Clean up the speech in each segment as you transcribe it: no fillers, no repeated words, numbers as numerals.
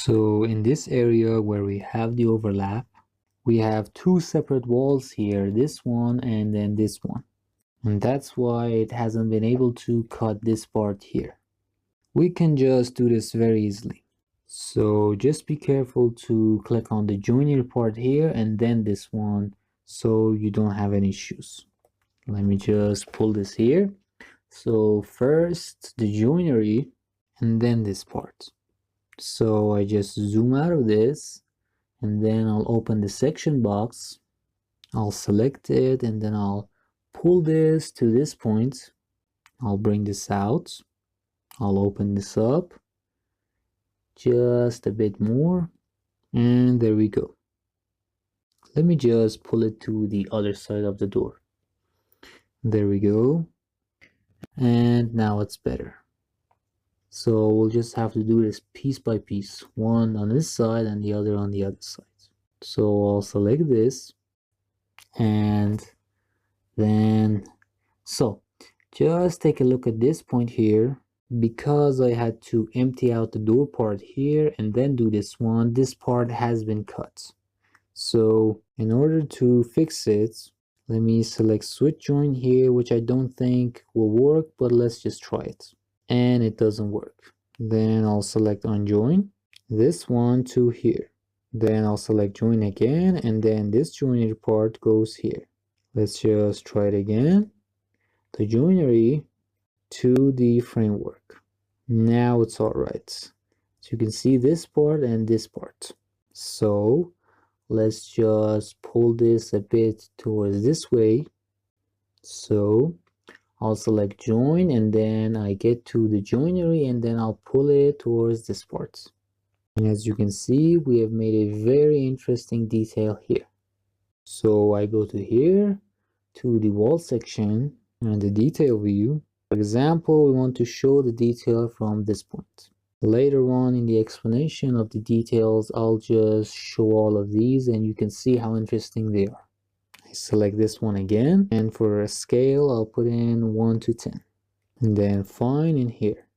So in this area where we have the overlap, we have two separate walls here, this one and then this one. And that's why it hasn't been able to cut this part here. We can just do this very easily. So just be careful to click on the joinery part here and then this one so you don't have any issues. Let me just pull this here. So first the joinery and then this part. So I just zoom out of this and then I'll open the section box. I'll select it and then I'll pull this to this point. I'll bring this out. I'll open this up just a bit more and there we go. Let me just pull it to the other side of the door. There we go. And now it's better. So we'll just have to do this piece by piece, one on this side and the other on the other side. So I'll select this and then just take a look at this point here. Because I had to empty out the door part here and then do this one, this part has been cut. So in order to fix it, let me select switch join here, which I don't think will work, but let's just try it. And it doesn't work. Then I'll select unjoin this one to here. Then I'll select join again, and then this joinery part goes here. Let's just try it again. The joinery to the framework. Now it's all right. So you can see this part and this part. So let's just pull this a bit towards this way. So I'll select join and then I get to the joinery and then I'll pull it towards this part. And as you can see, we have made a very interesting detail here. So I go to here, to the wall section and the detail view. For example, we want to show the detail from this point. Later on in the explanation of the details, I'll just show all of these and you can see how interesting they are. I select this one again, and for a scale, I'll put in 1 to 10. And then fine in here.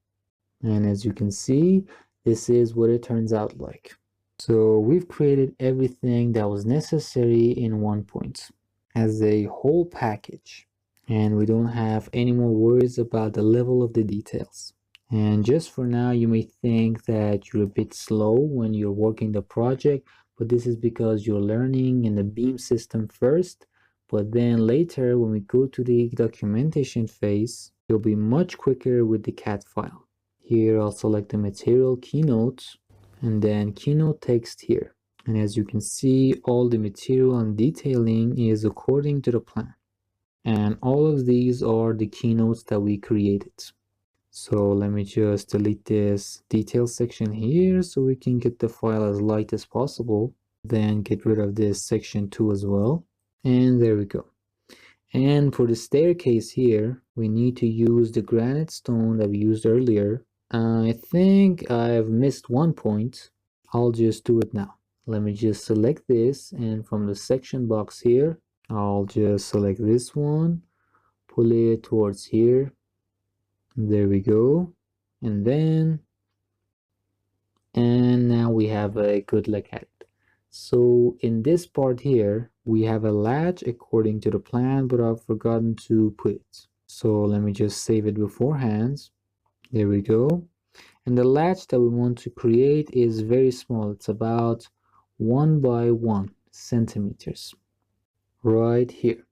And as you can see, this is what it turns out like. So we've created everything that was necessary in one point as a whole package. And we don't have any more worries about the level of the details. And just for now, you may think that you're a bit slow when you're working the project, but this is because you're learning in the BIM system first, but then later when we go to the documentation phase, you'll be much quicker with the CAD file. Here I'll select the material keynote and then keynote text here. And as you can see, all the material and detailing is according to the plan. And all of these are the keynotes that we created. So let me just delete this detail section here so we can get the file as light as possible. Then get rid of this section 2 as well. And there we go. And for the staircase here, we need to use the granite stone that we used earlier. I think I've missed one point. I'll just do it now. Let me just select this, and from the section box here, I'll just select this one, pull it towards here. There we go. And now we have a good look at it. So in this part here, we have a latch according to the plan, but I've forgotten to put it. So let me just save it beforehand. There we go. And the latch that we want to create is very small. It's about 1 by 1 centimeters. Right here.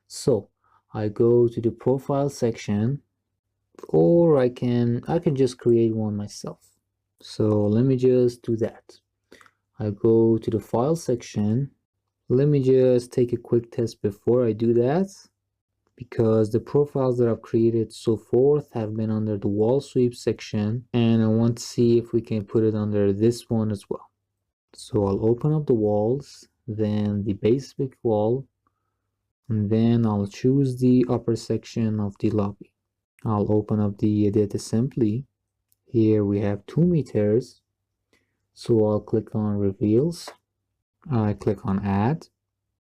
So I go to the profile section, or I can just create one myself. So let me just do that. I go to the file section. Let me just take a quick test before I do that, because the profiles that I've created so forth have been under the wall sweep section, and I want to see if we can put it under this one as well. So I'll open up the walls, then the basic wall, and then I'll choose the upper section of the lobby. I'll open up the edit assembly. Here we have 2 meters. So I'll click on reveals. I click on add,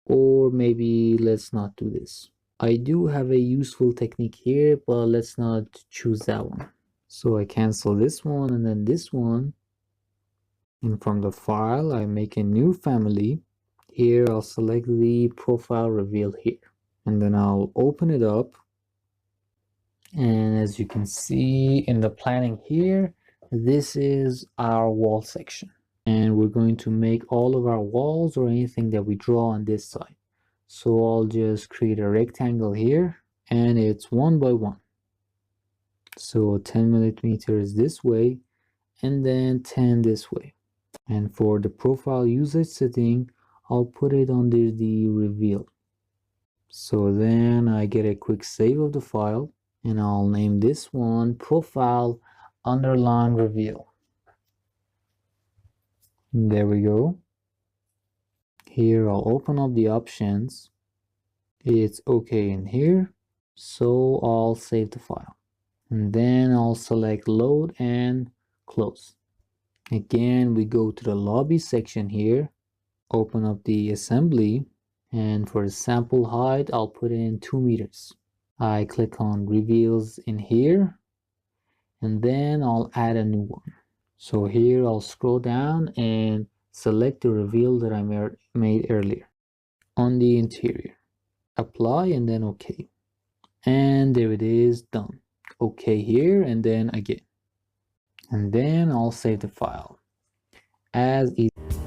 or maybe let's not do this. I do have a useful technique here, but let's not choose that one. So I cancel this one and then this one. And from the file, I make a new family. Here, I'll select the profile reveal here. And then I'll open it up. And as you can see in the planning here, this is our wall section. And we're going to make all of our walls or anything that we draw on this side. So I'll just create a rectangle here, and it's 1 by 1. So 10 millimeters this way, and then 10 this way. And for the profile usage setting, I'll put it under the reveal. So then I get a quick save of the file, and I'll name this one profile underline reveal. And there we go. Here I'll open up the options. It's okay in here, so I'll save the file. And then I'll select load and close. Again, we go to the lobby section here, open up the assembly, and for the sample height, I'll put in 2 meters. I click on reveals in here, and then I'll add a new one. So here I'll scroll down and select the reveal that I made earlier on the interior. Apply and then OK. And there it is, done. OK here and then again. And then I'll save the file as easy.